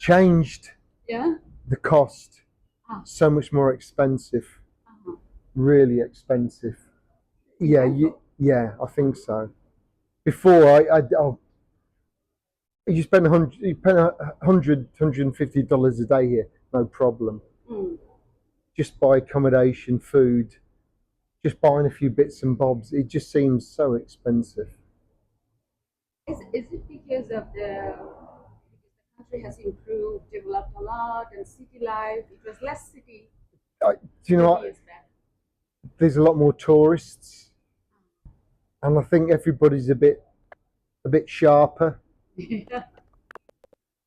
changed. Yeah. The cost, so much more expensive. Really expensive. Yeah, yeah, I think so. Before you spend $150 a day here, no problem. Just buy accommodation, food, just buying a few bits and bobs. It just seems so expensive. Is it because of the country has improved, developed a lot, and city life? It was less city. Do you know what? There's a lot more tourists, and I think everybody's a bit sharper.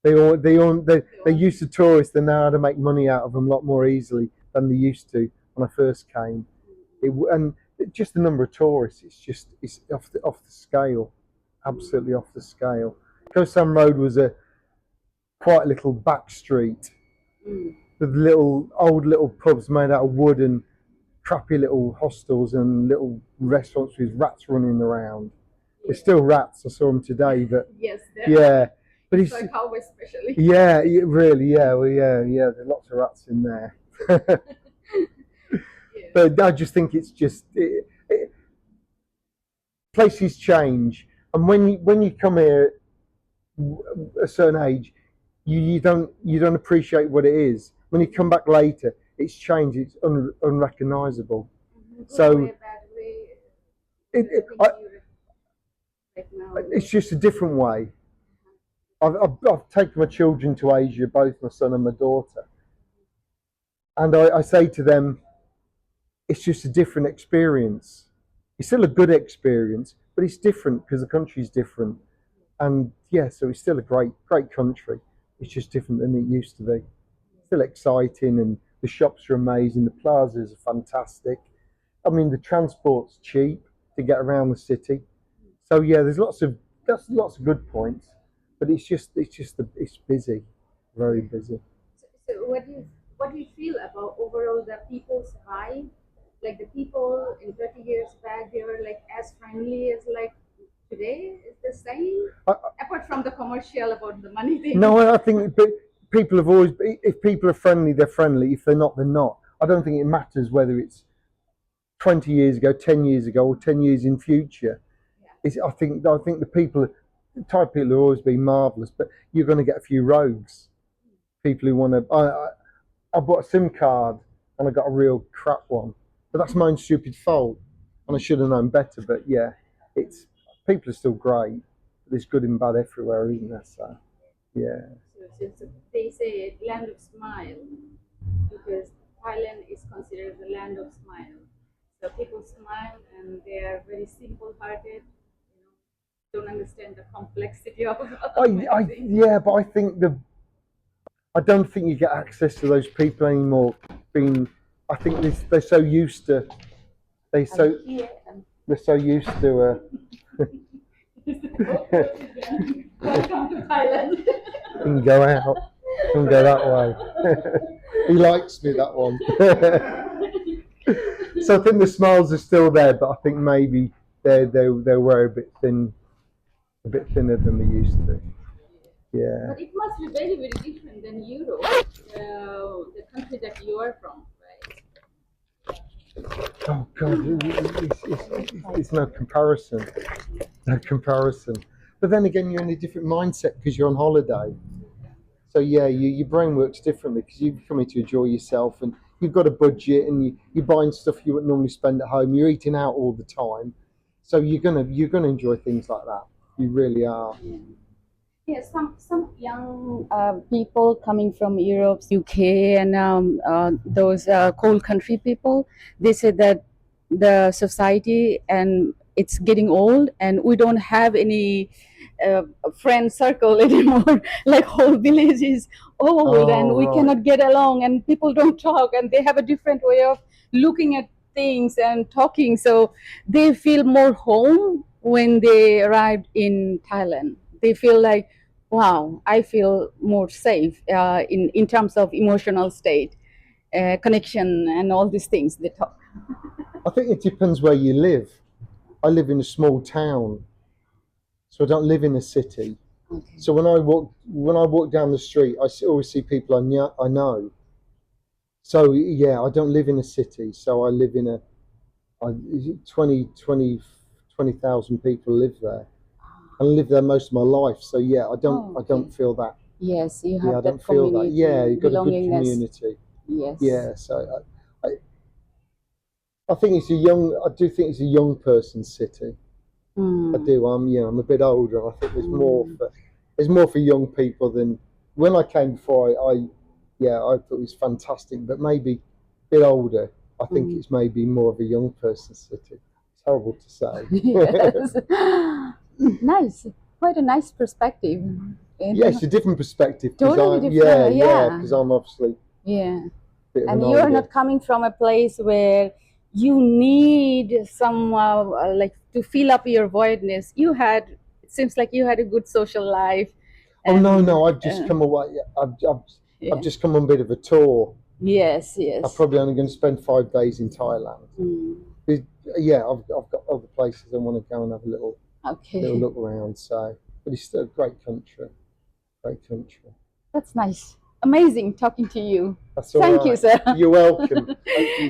They're used to tourists. They know how to make money out of them a lot more easily than they used to when I first came. And just the number of tourists, it's off the scale, absolutely off the scale. Koh Sam Road was a quite a little back street with little pubs made out of wood and crappy little hostels and little restaurants with rats running around. There's still rats. I saw them today, but yes, yeah. But it's like how especially. Yeah, really, yeah, well, yeah. There's lots of rats in there. But I just think it's just places change, and when you come here a certain age, you don't appreciate what it is. When you come back later, it's changed. It's unrecognizable. So it's just a different way. I've taken my children to Asia, both my son and my daughter, and I say to them, it's just a different experience. It's still a good experience, but it's different because the country's different. And yeah, so it's still a great country. It's just different than it used to be. Still exciting, and the shops are amazing. The plazas are fantastic. I mean, the transport's cheap to get around the city. So yeah, there's lots of good points, but it's busy, very busy. So what do you feel about overall the people's vibe? Like the people in 30 years back, they were like as friendly as like today. Is the same? Apart from the commercial about the money thing. No, I think people have always. If people are friendly, they're friendly. If they're not, they're not. I don't think it matters whether it's 20 years ago, 10 years ago, or 10 years in future. Yeah. I think the type of people have always been marvellous, but you're going to get a few rogues. People who want to. I bought a SIM card and I got a real crap one, but that's my own stupid fault, and I should have known better. But yeah, people are still great. There's good and bad everywhere, isn't there? So yeah. So they say land of smile because Thailand is considered the land of smile. So people smile and they are very simple-hearted. Don't understand the complexity of. Yeah, but I don't think you get access to those people anymore. I think they're so used to. They're so used to. Welcome to Thailand. You can go out. You can go that way. He likes me, that one. So I think the smiles are still there, but I think maybe they were a bit thinner than they used to. Yeah. But it must be very, very different than Europe, the country that you are from, right? Oh God, it's no comparison. No comparison. But then again, you're in a different mindset because you're on holiday. So yeah, your brain works differently because you're coming to enjoy yourself, and you've got a budget, and you're buying stuff you wouldn't normally spend at home. You're eating out all the time, so you're gonna enjoy things like that. You really are. Yeah, some young people coming from Europe, UK, and those cold country people, they say that the society and it's getting old, and we don't have any friend circle anymore. Like whole village is old, and we cannot get along, and people don't talk, and they have a different way of looking at things and talking. So they feel more home when they arrived in Thailand. They feel like, wow, I feel more safe in terms of emotional state, connection, and all these things they talk. I think it depends where you live. I live in a small town, so I don't live in a city. Okay. So when I walk down the street, always see people I know. So yeah, I don't live in a city. So I live in a is it 20,000 people live there. And I live there most of my life. So yeah, Oh, I okay. don't feel that. Yes, you Yeah, I have don't that feel that. Yeah, community you've got a good belongingness. community. Yes. Yeah, so I think it's a young. I do think it's a young person's city. I Mm, do. I'm a bit older. I think mm, there's more for young people than when I came before. Yeah, I thought it was fantastic, but maybe a bit older. I think mm. it's maybe more of a young person's city. It's horrible to say. Yes. Nice. Quite a nice perspective. You Yeah, know, it's a different perspective because totally I'm different. Yeah. because I'm obviously a Yeah. bit of an And you're older. not coming from a place where you need some like to fill up your voidness. You had, it seems like you had a good social life, Oh no, and no, I've just come away. I've yeah. just come on a bit of a tour. Yes, I'm yes. probably only going to spend 5 days in Thailand. Mm, But, yeah, I've got other places I want to go and have a little okay. look around. So, but it's still a great country, great country. That's nice. Amazing talking to you. That's all Thank you, right. sir. You're welcome. Thank you.